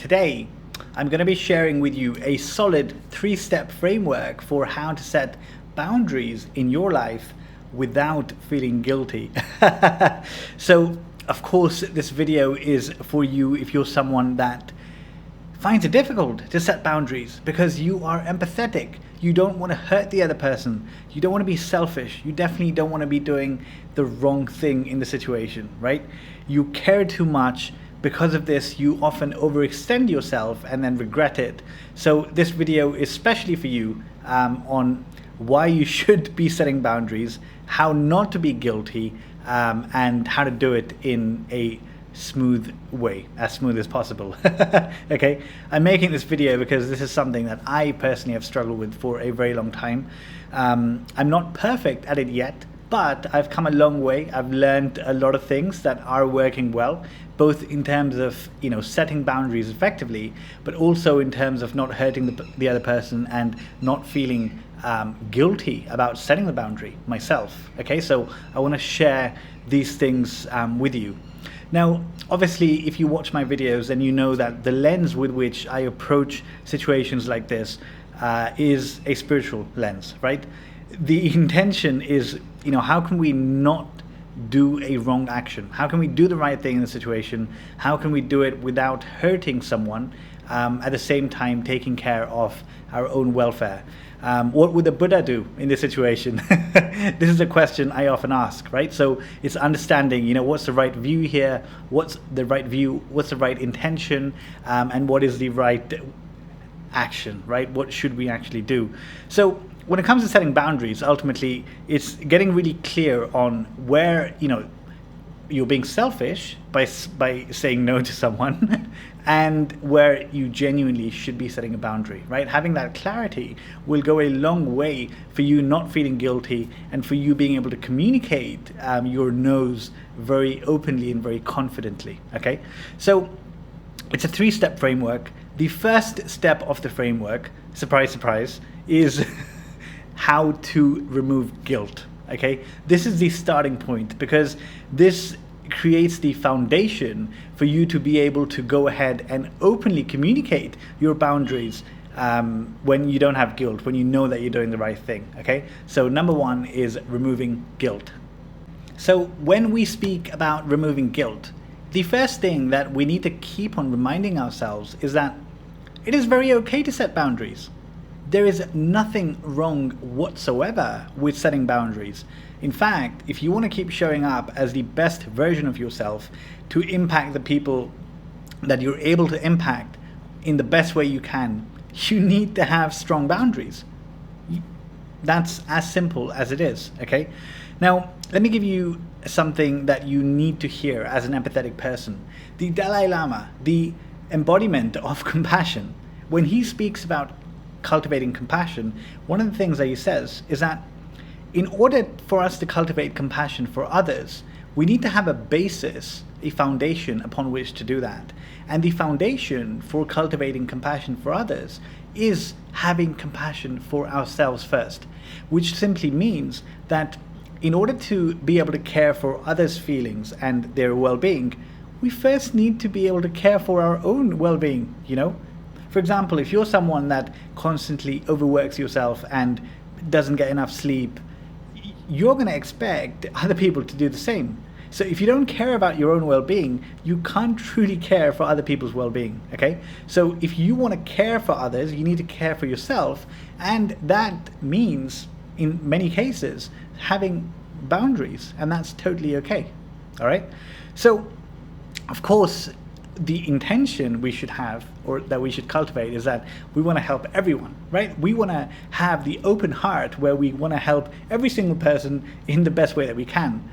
Today, I'm going to be sharing with you a solid 3-step framework for how to set boundaries in your life without feeling guilty. So, of course, this video is for you if you're someone that finds it difficult to set boundaries because you are empathetic. You don't want to hurt the other person. You don't want to be selfish. You definitely don't want to be doing the wrong thing in the situation, right? You care too much. Because of this, you often overextend yourself and then regret it. So this video is especially for you on why you should be setting boundaries, how not to be guilty, and how to do it in a smooth way, as smooth as possible. Okay, I'm making this video because this is something that I personally have struggled with for a very long time. I'm not perfect at it yet, but I've come a long way. I've learned a lot of things that are working well, both in terms of setting boundaries effectively, but also in terms of not hurting the other person and not feeling guilty about setting the boundary myself. Okay, so I want to share these things with you. Now, obviously, if you watch my videos, then you know that the lens with which I approach situations like this is a spiritual lens, right? The intention is, how can we not do a wrong action? How can we do the right thing in the situation? How can we do it without hurting someone, at the same time taking care of our own welfare? What would the Buddha do in this situation? This is a question I often ask, right? So it's understanding, what's the right view here? What's the right view? What's the right intention? And what is the right action, right? What should we actually do? So when it comes to setting boundaries, ultimately, it's getting really clear on where, you're being selfish by saying no to someone and where you genuinely should be setting a boundary, right? Having that clarity will go a long way for you not feeling guilty and for you being able to communicate your no's very openly and very confidently, okay? So it's a 3-step framework. The first step of the framework, surprise, surprise, is how to remove guilt. Okay, this is the starting point because this creates the foundation for you to be able to go ahead and openly communicate your boundaries when you don't have guilt, when you know that you're doing the right thing. Okay, so number 1 is removing guilt. So when we speak about removing guilt, the first thing that we need to keep on reminding ourselves is that it is very okay to set boundaries. There is nothing wrong whatsoever with setting boundaries. In fact, if you want to keep showing up as the best version of yourself to impact the people that you're able to impact in the best way you can, you need to have strong boundaries. That's as simple as it is, okay? Now, let me give you something that you need to hear as an empathetic person. The Dalai Lama, the embodiment of compassion, when he speaks about cultivating compassion, one of the things that he says is that in order for us to cultivate compassion for others, we need to have a basis, a foundation upon which to do that. And the foundation for cultivating compassion for others is having compassion for ourselves first, which simply means that in order to be able to care for others' feelings and their well-being, we first need to be able to care for our own well-being, For example, if you're someone that constantly overworks yourself and doesn't get enough sleep, you're going to expect other people to do the same. So if you don't care about your own well-being, you can't truly care for other people's well-being, okay? So if you want to care for others, you need to care for yourself, and that means, in many cases, having boundaries, and that's totally okay, all right? So, of course, the intention we should have, or that we should cultivate, is that we want to help everyone, right? We want to have the open heart where we want to help every single person in the best way that we can.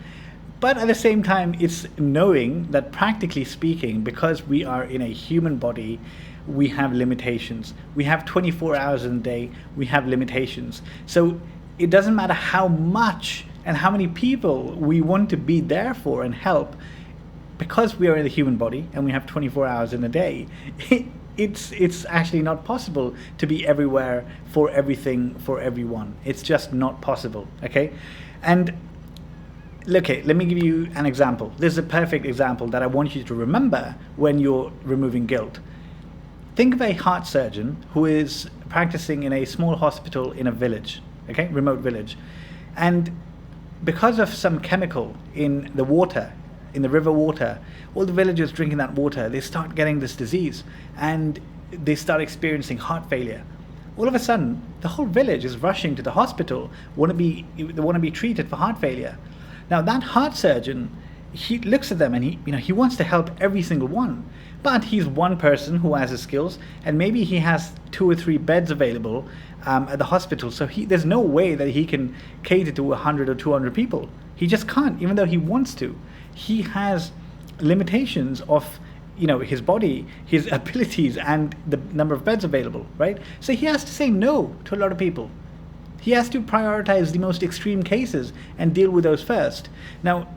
But at the same time, it's knowing that practically speaking, because we are in a human body, we have limitations. We have 24 hours in a day, we have limitations. So it doesn't matter how much and how many people we want to be there for and help, because we are in the human body and we have 24 hours in a day, it's actually not possible to be everywhere for everything for everyone. It's just not possible, okay? And okay, let me give you an example. This is a perfect example that I want you to remember when you're removing guilt. think of a heart surgeon who is practicing in a small hospital in a village, okay, remote village. And because of some chemical in the water, in the river water, all the villagers drinking that water, they start getting this disease and they start experiencing heart failure. All of a sudden, the whole village is rushing to the hospital, they want to be treated for heart failure. Now that heart surgeon, he looks at them and he wants to help every single one. But he's one person who has the skills, and maybe he has 2 or 3 beds available at the hospital. So there's no way that he can cater to 100 or 200 people. He just can't, even though he wants to. He has limitations of his body, his abilities, and the number of beds available, right? So he has to say no to a lot of people. He has to prioritize the most extreme cases and deal with those first. Now,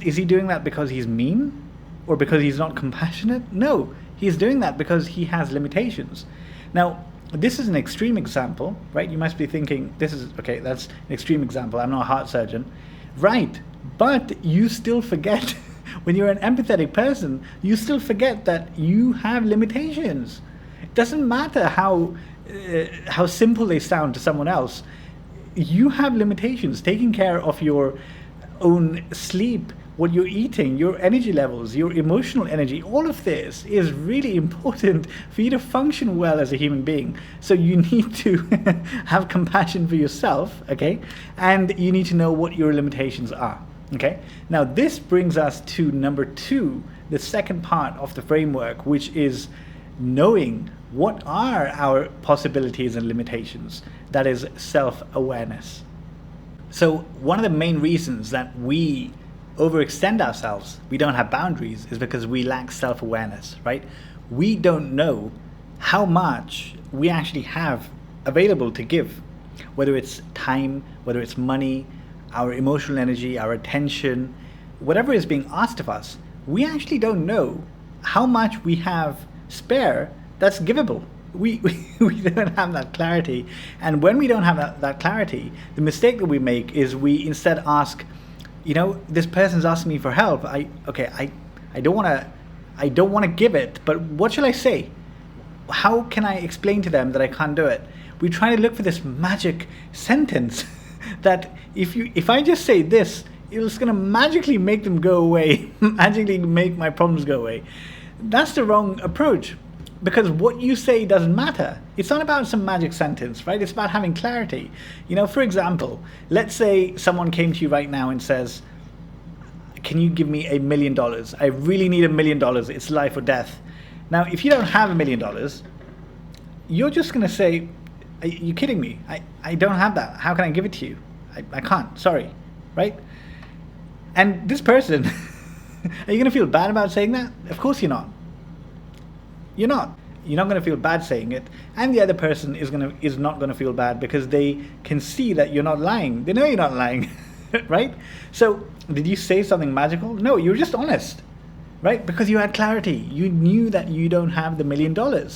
is he doing that because he's mean or because he's not compassionate? No, he's doing that because he has limitations. Now, this is an extreme example, right? You must be thinking, that's an extreme example. I'm not a heart surgeon. Right, but you still forget, when you're an empathetic person, you still forget that you have limitations. It doesn't matter how simple they sound to someone else. You have limitations. Taking care of your own sleep, what you're eating, your energy levels, your emotional energy, all of this is really important for you to function well as a human being. So you need to have compassion for yourself, okay? And you need to know what your limitations are, okay? Now this brings us to number 2, the second part of the framework, which is knowing what are our possibilities and limitations. That is self-awareness. So one of the main reasons that we overextend ourselves, we don't have boundaries, is because we lack self-awareness, right? We don't know how much we actually have available to give, whether it's time, whether it's money, our emotional energy, our attention, whatever is being asked of us. We actually don't know how much we have spare that's givable. We don't have that clarity. And when we don't have that clarity, the mistake that we make is we instead ask, this person's asking me for help. I don't want to give it, but what shall I say? How can I explain to them that I can't do it? We try to look for this magic sentence that if I just say this, it's going to magically make them go away, magically make my problems go away. That's the wrong approach, because what you say doesn't matter. It's not about some magic sentence, right? It's about having clarity. For example, let's say someone came to you right now and says, can you give me $1 million? I really need $1 million. It's life or death. Now, if you don't have $1 million, you're just going to say, are you kidding me? I don't have that. How can I give it to you? I can't. Sorry. Right? And this person, are you going to feel bad about saying that? Of course you're not. You're not. You're not going to feel bad saying it, and the other person is not going to feel bad because they can see that you're not lying. They know you're not lying, right? So, did you say something magical? No, you were just honest, right? Because you had clarity. You knew that you don't have the $1 million.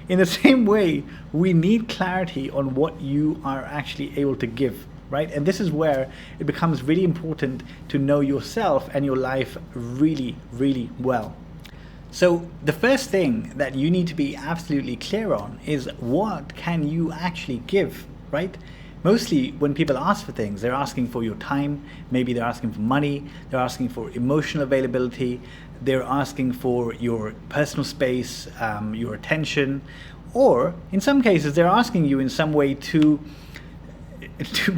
In the same way, we need clarity on what you are actually able to give, right? And this is where it becomes really important to know yourself and your life really, really well. So the first thing that you need to be absolutely clear on is what can you actually give, right? Mostly when people ask for things, they're asking for your time, maybe they're asking for money, they're asking for emotional availability, they're asking for your personal space, your attention, or in some cases they're asking you in some way to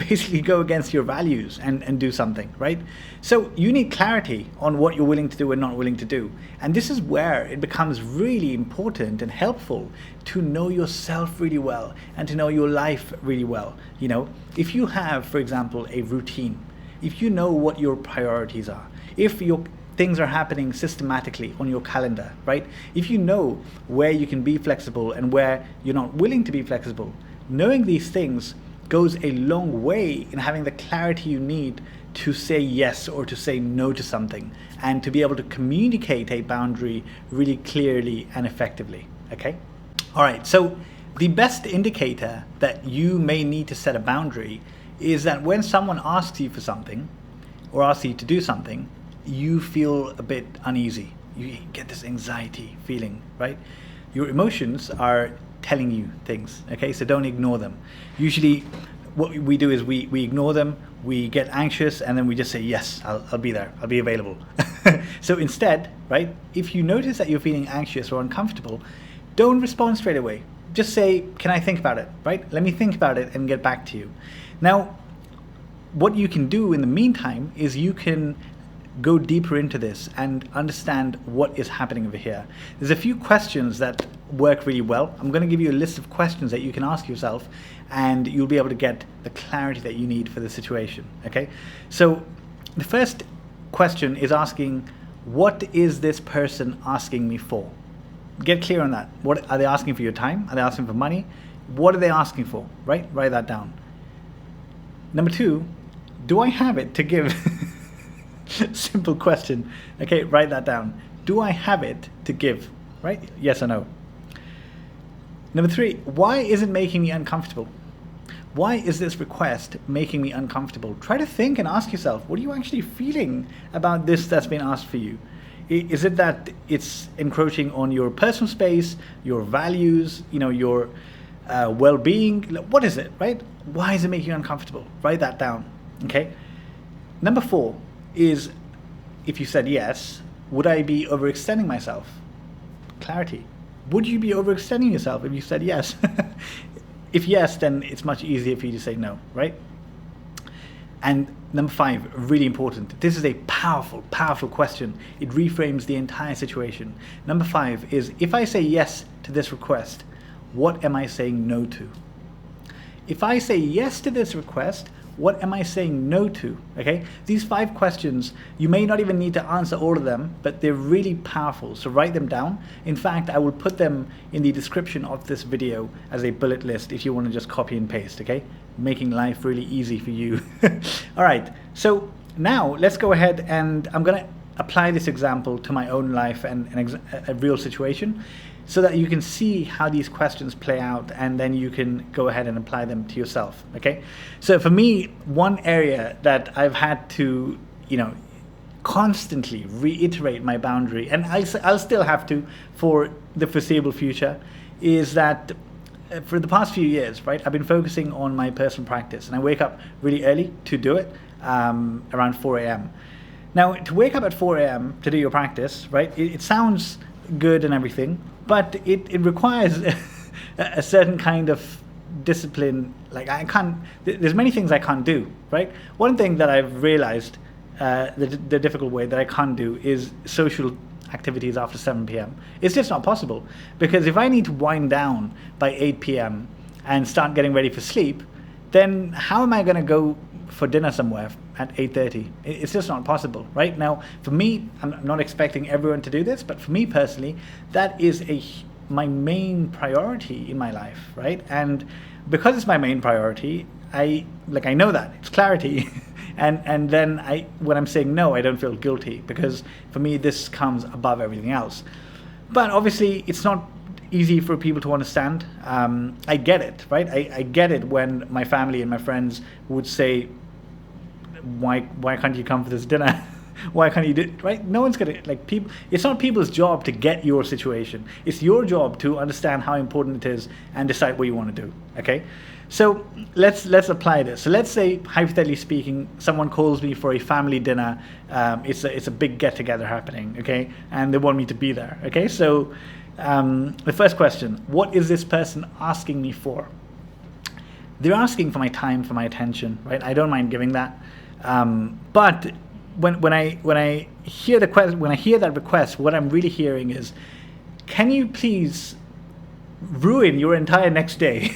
basically go against your values and do something, right? So you need clarity on what you're willing to do and not willing to do. And this is where it becomes really important and helpful to know yourself really well and to know your life really well. If you have, for example, a routine, if you know what your priorities are, if your things are happening systematically on your calendar, right? If you know where you can be flexible and where you're not willing to be flexible, knowing these things goes a long way in having the clarity you need to say yes or to say no to something and to be able to communicate a boundary really clearly and effectively, okay? All right, so the best indicator that you may need to set a boundary is that when someone asks you for something or asks you to do something, you feel a bit uneasy. You get this anxiety feeling, right? your emotions are telling you things, okay? So don't ignore them. Usually what we do is we ignore them, we get anxious, and then we just say, yes, I'll be there, I'll be available. So instead, right, if you notice that you're feeling anxious or uncomfortable, don't respond straight away. Just say, can I think about it, right? Let me think about it and get back to you. Now, what you can do in the meantime is you can go deeper into this and understand what is happening over here. There's a few questions that work really well. I'm going to give you a list of questions that you can ask yourself, and you'll be able to get the clarity that you need for the situation, okay? So the first question is asking, what is this person asking me for? Get clear on that. What are they asking for? Your time? Are they asking for money? What are they asking for, right? Write that down. Number two, do I have it to give? Simple question. Okay, write that down. Do I have it to give? Right? Yes or no? Number three, why is it making me uncomfortable? Why is this request making me uncomfortable? Try to think and ask yourself, what are you actually feeling about this that's been asked for you? Is it that it's encroaching on your personal space, your values, your well-being? What is it, right? Why is it making you uncomfortable? Write that down, okay? Number four is, if you said yes, would I be overextending myself? Clarity. Would you be overextending yourself if you said yes? If yes, then it's much easier for you to say no, right? And number five, really important. This is a powerful, powerful question. It reframes the entire situation. Number five is, if I say yes to this request, what am I saying no to? If I say yes to this request, what am I saying no to? Okay, these 5 questions, you may not even need to answer all of them, but they're really powerful, so write them down. In fact, I will put them in the description of this video as a bullet list if you want to just copy and paste, okay? Making life really easy for you. All right, so now let's go ahead, and I'm gonna apply this example to my own life and a real situation, so that you can see how these questions play out, and then you can go ahead and apply them to yourself, okay? So for me, one area that I've had to, constantly reiterate my boundary, and I'll still have to for the foreseeable future, is that for the past few years, right, I've been focusing on my personal practice, and I wake up really early to do it, around 4 a.m. Now, to wake up at 4 a.m. to do your practice, right, it sounds good and everything, but it requires a certain kind of discipline. Like, there's many things I can't do, right? One thing that I've realized, the difficult way that I can't do is social activities after 7 p.m. It's just not possible, because if I need to wind down by 8 p.m. and start getting ready for sleep, then how am I going to go for dinner somewhere at 8:30? It's just not possible, right? Now, for me, I'm not expecting everyone to do this, but for me personally, that is my main priority in my life, right? And because it's my main priority, I know that it's clarity, and then when I'm saying no, I don't feel guilty, because for me this comes above everything else. But obviously, it's not easy for people to understand. I get it, right? I get it when my family and my friends would say, why can't you come for this dinner? Why can't you do it, right? No one's gonna, people, it's not people's job to get your situation. It's your job to understand how important it is and decide what you want to do, okay? So let's apply this. So let's say, hypothetically speaking, someone calls me for a family dinner. It's a big get-together happening, okay? And they want me to be there, okay? So the first question, what is this person asking me for? They're asking for my time, for my attention, right? I don't mind giving that. But when I hear that request, what I'm really hearing is, can you please ruin your entire next day?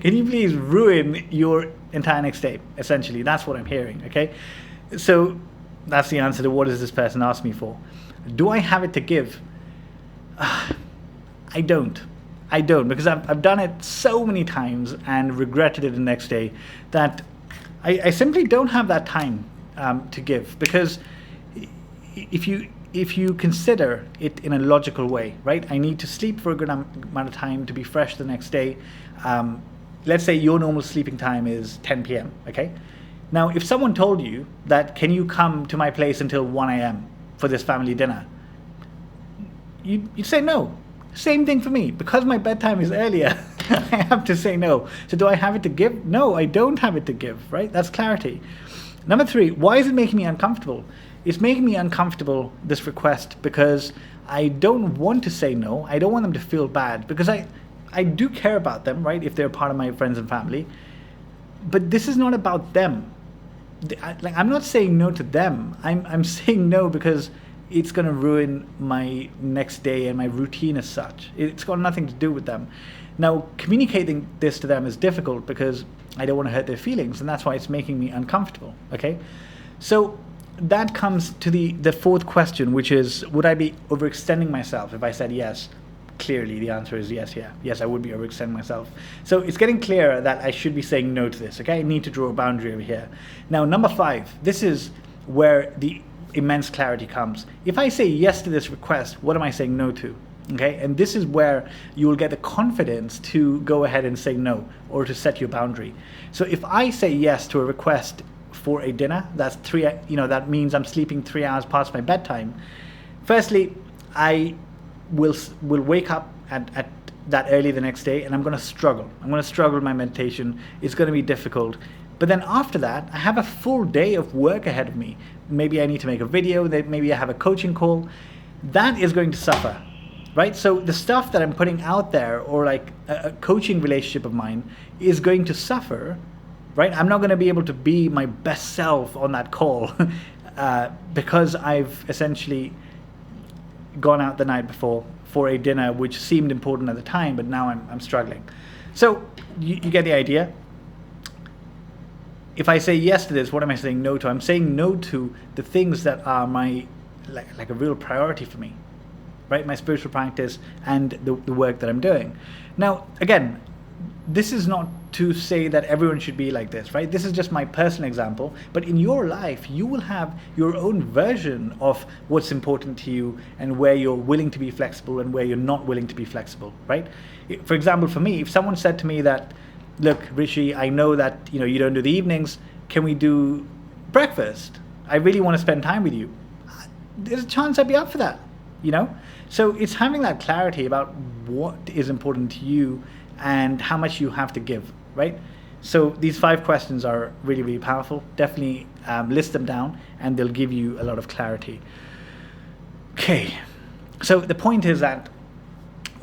Can you please ruin your entire next day? Essentially, that's what I'm hearing, okay? So that's the answer to what does this person ask me for. Do I have it to give? I don't, because I've done it so many times and regretted it the next day that I simply don't have that time to give. Because if you consider it in a logical way, right? I need to sleep for a good amount of time to be fresh the next day. Let's say your normal sleeping time is 10 p.m., okay? Now, if someone told you that, can you come to my place until 1 a.m. for this family dinner? You'd say no. Same thing for me. Because my bedtime is earlier, I have to say no. So do I have it to give? No, I don't have it to give, right? That's clarity. Number 3, why is it making me uncomfortable? It's making me uncomfortable, this request, because I don't want to say no. I don't want them to feel bad, because I do care about them, right? If they're part of my friends and family. But this is not about them. I'm not saying no to them. I'm saying no because it's going to ruin my next day and my routine as such. It's got nothing to do with them. Now, communicating this to them is difficult because I don't want to hurt their feelings, and that's why it's making me uncomfortable, okay? So that comes to the 4th question, which is, would I be overextending myself if I said yes? Clearly, the answer is yes, yeah. Yes, I would be overextending myself. So it's getting clearer that I should be saying no to this, okay? I need to draw a boundary over here. Now, number 5, this is where the immense clarity comes. If I say yes to this request, what am I saying no to? Okay, and this is where you will get the confidence to go ahead and say no, or to set your boundary. So if I say yes to a request for a dinner, that's that means I'm sleeping 3 hours past my bedtime. Firstly, I will wake up at that early the next day, and I'm going to struggle. I'm going to struggle with my meditation. It's going to be difficult. But then after that, I have a full day of work ahead of me. Maybe I need to make a video, maybe I have a coaching call. That is going to suffer, right? So the stuff that I'm putting out there, or like a coaching relationship of mine, is going to suffer, right? I'm not going to be able to be my best self on that call because I've essentially gone out the night before for a dinner which seemed important at the time, but now I'm struggling. So you get the idea. If I say yes to this, what am I saying no to? I'm saying no to the things that are my like a real priority for me, right? My spiritual practice and the work that I'm doing. Now, again, this is not to say that everyone should be like this, right? This is just my personal example. But in your life, you will have your own version of what's important to you and where you're willing to be flexible and where you're not willing to be flexible, right? For example, for me, if someone said to me that, look, Rishi, I know that you don't do the evenings. Can we do breakfast? I really want to spend time with you. There's a chance I'd be up for that, So it's having that clarity about what is important to you and how much you have to give, right? So these 5 questions are really, really powerful. Definitely list them down, and they'll give you a lot of clarity. Okay, so the point is that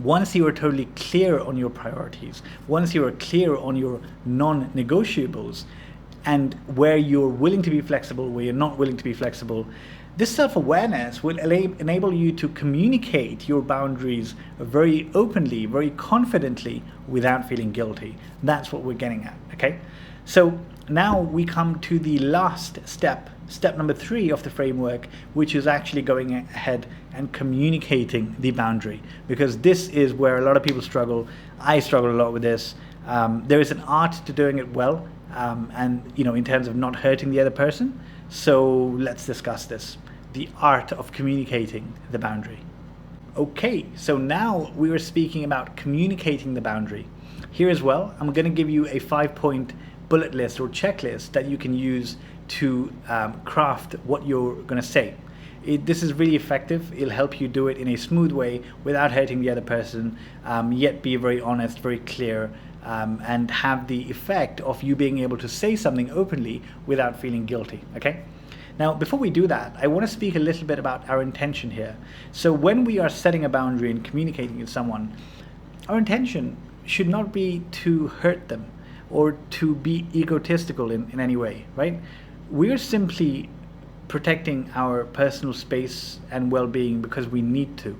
once you are totally clear on your priorities, once you are clear on your non-negotiables and where you're willing to be flexible, where you're not willing to be flexible, this self-awareness will enable you to communicate your boundaries very openly, very confidently, without feeling guilty. That's what we're getting at, okay? So now we come to the last step number 3 of the framework, which is actually going ahead and communicating the boundary, because this is where a lot of people struggle. I struggle a lot with this. There is an art to doing it well, and in terms of not hurting the other person. So let's discuss this, the art of communicating the boundary. Okay, so now we were speaking about communicating the boundary. Here as well, I'm going to give you a 5-point bullet list or checklist that you can use to craft what you're going to say. This is really effective. It'll help you do it in a smooth way without hurting the other person, yet be very honest, very clear, and have the effect of you being able to say something openly without feeling guilty, okay? Now, before we do that, I want to speak a little bit about our intention here. So when we are setting a boundary and communicating with someone, our intention should not be to hurt them or to be egotistical in any way, right? We're simply protecting our personal space and well-being because we need to.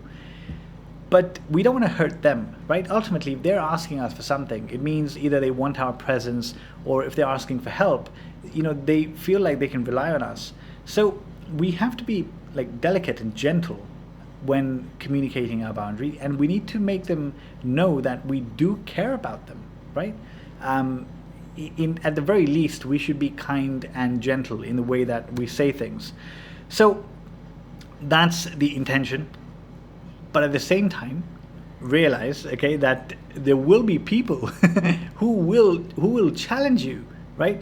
But we don't want to hurt them, right? Ultimately, if they're asking us for something, it means either they want our presence, or if they're asking for help, they feel like they can rely on us. So we have to be delicate and gentle when communicating our boundary, and we need to make them know that we do care about them, right? At the very least, we should be kind and gentle in the way that we say things. So that's the intention. But at the same time, realize, okay, that there will be people who will challenge you, right?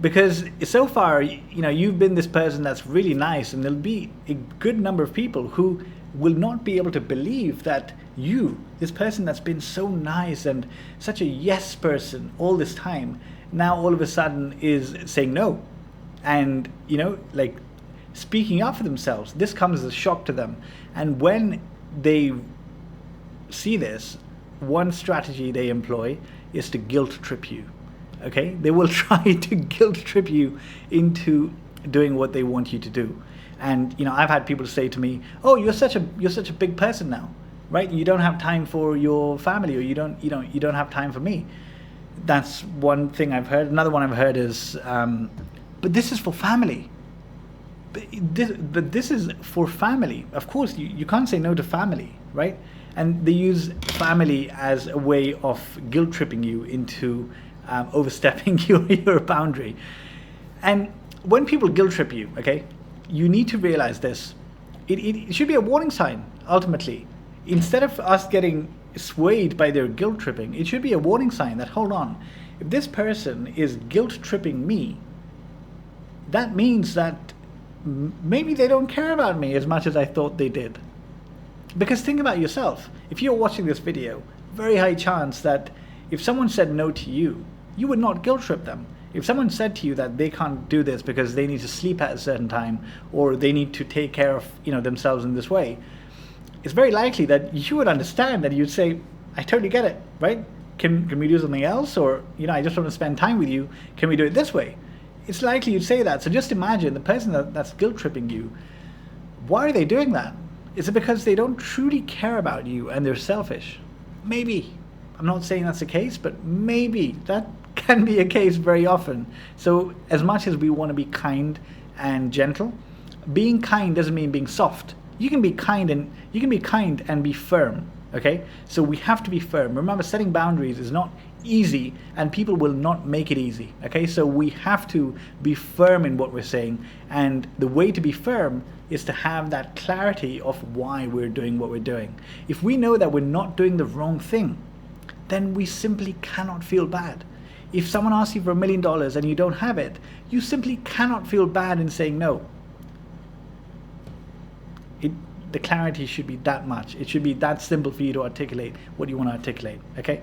Because so far, you've been this person that's really nice, and there'll be a good number of people who will not be able to believe that this person that's been so nice and such a yes person all this time, now all of a sudden is saying no, and like speaking up for themselves. This comes as a shock to them, and when they see this, one strategy they employ is to guilt trip you. Okay, they will try to guilt trip you into doing what they want you to do. And I've had people say to me, "Oh, you're such a big person now, right? You don't have time for your family, or you don't have time for me." That's one thing I've heard. Another one I've heard is, "But this is for family. But this is for family. Of course, you can't say no to family, right?" And they use family as a way of guilt tripping you into overstepping your boundary. And when people guilt trip you, okay, you need to realize this. It should be a warning sign, ultimately. Instead of us getting swayed by their guilt tripping, it should be a warning sign that, hold on, if this person is guilt tripping me, that means that maybe they don't care about me as much as I thought they did. Because think about yourself. If you're watching this video, very high chance that if someone said no to you, you would not guilt trip them. If someone said to you that they can't do this because they need to sleep at a certain time, or they need to take care of themselves in this way, it's very likely that you would understand, that you'd say, "I totally get it, right? Can we do something else? Or I just want to spend time with you. Can we do it this way?" It's likely you'd say that. So just imagine the person that's guilt tripping you. Why are they doing that? Is it because they don't truly care about you and they're selfish? Maybe. I'm not saying that's the case, but maybe that can be a case very often. So as much as we want to be kind and gentle, being kind doesn't mean being soft. You can be kind and be firm. Okay, so we have to be firm. Remember, setting boundaries is not easy, and people will not make it easy. Okay, so we have to be firm in what we're saying, and the way to be firm is to have that clarity of why we're doing what we're doing. If we know that we're not doing the wrong thing, then we simply cannot feel bad. If someone asks you for $1 million and you don't have it, you simply cannot feel bad in saying no. The clarity should be that much. It should be that simple for you to articulate what you want to articulate. Okay?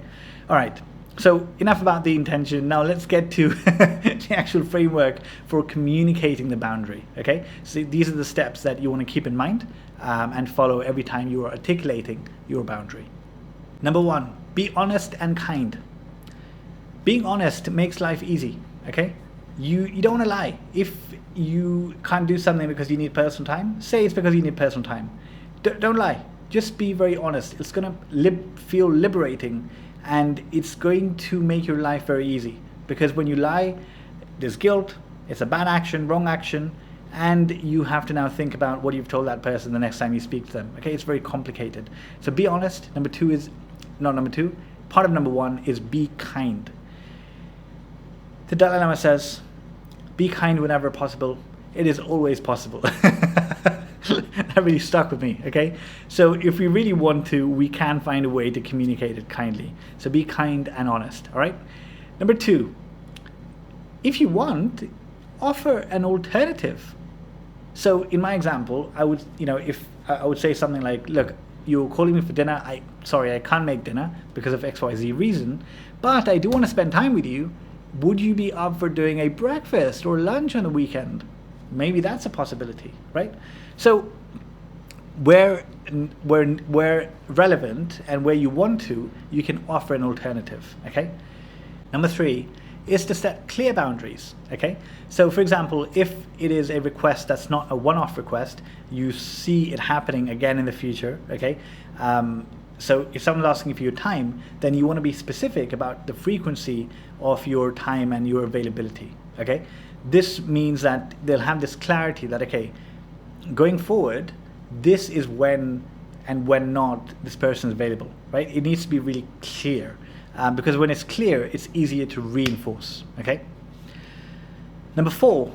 All right. So enough about the intention. Now let's get to the actual framework for communicating the boundary. Okay? So these are the steps that you want to keep in mind and follow every time you are articulating your boundary. Number 1, be honest and kind. Being honest makes life easy. Okay? You don't want to lie. If you can't do something because you need personal time, say it's because you need personal time. Don't lie. Just be very honest. It's going to feel liberating, and it's going to make your life very easy. Because when you lie, there's guilt, it's a bad action, wrong action, and you have to now think about what you've told that person the next time you speak to them. Okay, it's very complicated. So be honest. Part of number 1 is be kind. The Dalai Lama says, be kind whenever possible. It is always possible. That really stuck with me, okay? So if we really want to, we can find a way to communicate it kindly. So be kind and honest, all right? Number 2, if you want, offer an alternative. So in my example, I would, if I would say something like, look, you're calling me for dinner. Sorry, I can't make dinner because of XYZ reason, but I do want to spend time with you. Would you be up for doing a breakfast or lunch on the weekend? Maybe that's a possibility, right? So where relevant and where you want to, you can offer an alternative, okay? Number 3 is to set clear boundaries, okay? So for example, if it is a request that's not a one-off request, you see it happening again in the future, okay? So if someone's asking for your time, then you want to be specific about the frequency of your time and your availability, okay? This means that they'll have this clarity that, okay, going forward, this is when and when not this person is available, right? It needs to be really clear, because when it's clear, it's easier to reinforce, okay? Number 4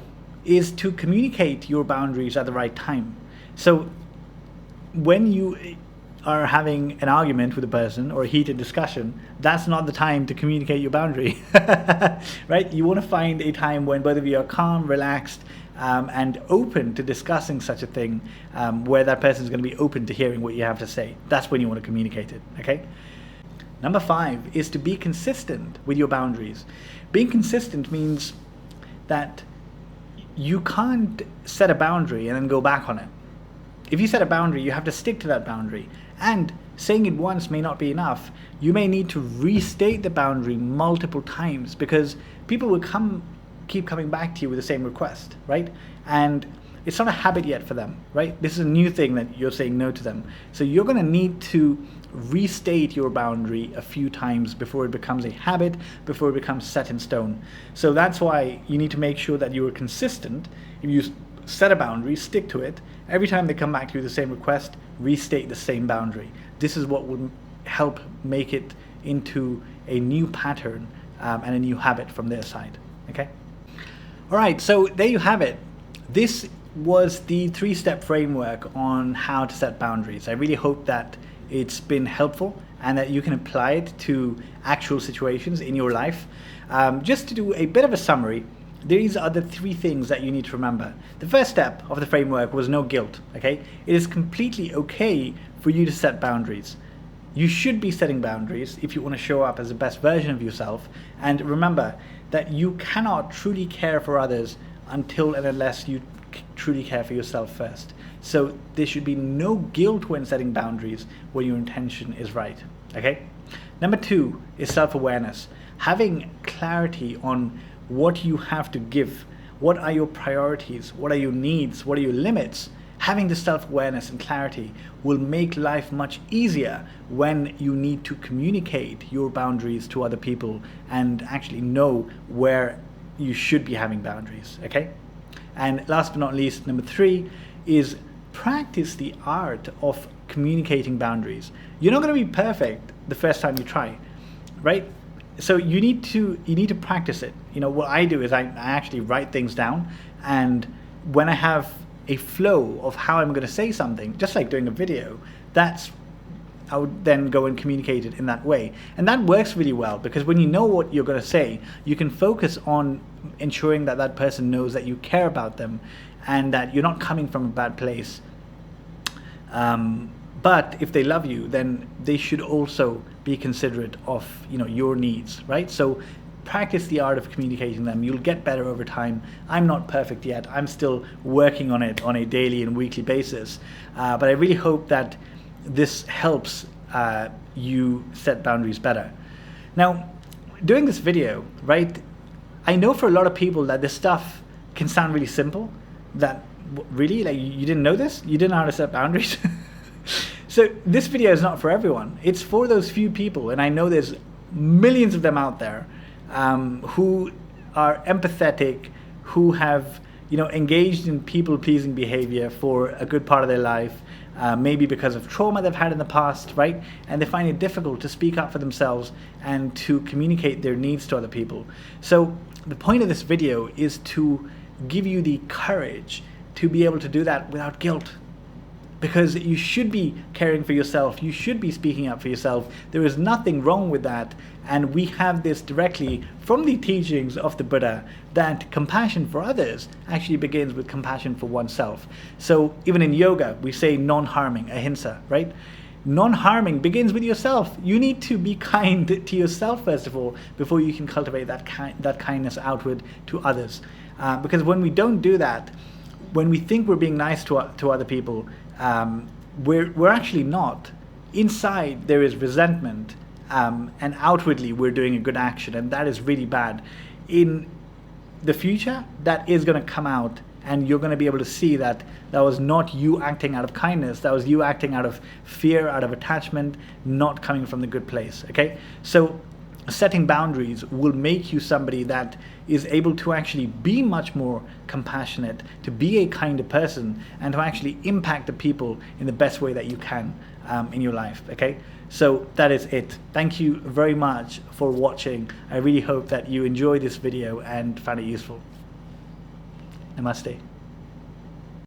is to communicate your boundaries at the right time. So when you are having an argument with a person or a heated discussion, that's not the time to communicate your boundary, right? You want to find a time when both of you are calm, relaxed, and open to discussing such a thing, where that person is going to be open to hearing what you have to say. That's when you want to communicate it, okay? Number 5 is to be consistent with your boundaries. Being consistent means that you can't set a boundary and then go back on it. If you set a boundary, you have to stick to that boundary. And saying it once may not be enough. You may need to restate the boundary multiple times, because people will keep coming back to you with the same request, right? And it's not a habit yet for them, right? This is a new thing that you're saying no to them. So you're going to need to restate your boundary a few times before it becomes a habit, before it becomes set in stone. So that's why you need to make sure that you are consistent. If you set a boundary, stick to it. Every time they come back to you with the same request, restate the same boundary. This is what would help make it into a new pattern and a new habit from their side, okay? All right, so there you have it. This was the 3-step framework on how to set boundaries. I really hope that it's been helpful and that you can apply it to actual situations in your life. Just to do a bit of a summary, these are the 3 things that you need to remember. The first step of the framework was no guilt, okay? It is completely okay for you to set boundaries. You should be setting boundaries if you want to show up as the best version of yourself. And remember that you cannot truly care for others until and unless you truly care for yourself first. So there should be no guilt when setting boundaries when your intention is right, okay? Number 2 is self-awareness. Having clarity on what you have to give. What are your priorities? What are your needs? What are your limits? Having the self-awareness and clarity will make life much easier when you need to communicate your boundaries to other people and actually know where you should be having boundaries, okay? And last but not least, number 3 is practice the art of communicating boundaries. You're not going to be perfect the first time you try, right? So you need to practice it. You know, what I do is I actually write things down, and when I have a flow of how I'm going to say something, just like doing a video, I would then go and communicate it in that way. And that works really well, because when you know what you're going to say, you can focus on ensuring that that person knows that you care about them and that you're not coming from a bad place. But if they love you, then they should also be considerate of, you know, your needs, right? So practice the art of communicating them. You'll get better over time. I'm not perfect yet. I'm still working on it on a daily and weekly basis. But I really hope that this helps you set boundaries better. Now, doing this video, right, I know for a lot of people that this stuff can sound really simple, that really, like, you didn't know this? You didn't know how to set boundaries? So this video is not for everyone. It's for those few people, and I know there's millions of them out there who are empathetic, who have, you know, engaged in people-pleasing behavior for a good part of their life, maybe because of trauma they've had in the past, right? And they find it difficult to speak up for themselves and to communicate their needs to other people. So the point of this video is to give you the courage to be able to do that without guilt. Because you should be caring for yourself, you should be speaking up for yourself. There is nothing wrong with that. And we have this directly from the teachings of the Buddha, that compassion for others actually begins with compassion for oneself. So even in yoga, we say non-harming, ahimsa, right? Non-harming begins with yourself. You need to be kind to yourself first of all, before you can cultivate that kindness outward to others. Because when we don't do that, when we think we're being nice to other people, we're actually not. Inside there is resentment, and outwardly we're doing a good action, and that is really bad. In the future, that is going to come out, and you're going to be able to see that that was not you acting out of kindness, that was you acting out of fear, out of attachment, not coming from the good place, okay? So setting boundaries will make you somebody that is able to actually be much more compassionate, to be a kinder person, and to actually impact the people in the best way that you can in your life, okay? So that is it. Thank you very much for watching. I really hope that you enjoyed this video and found it useful. Namaste.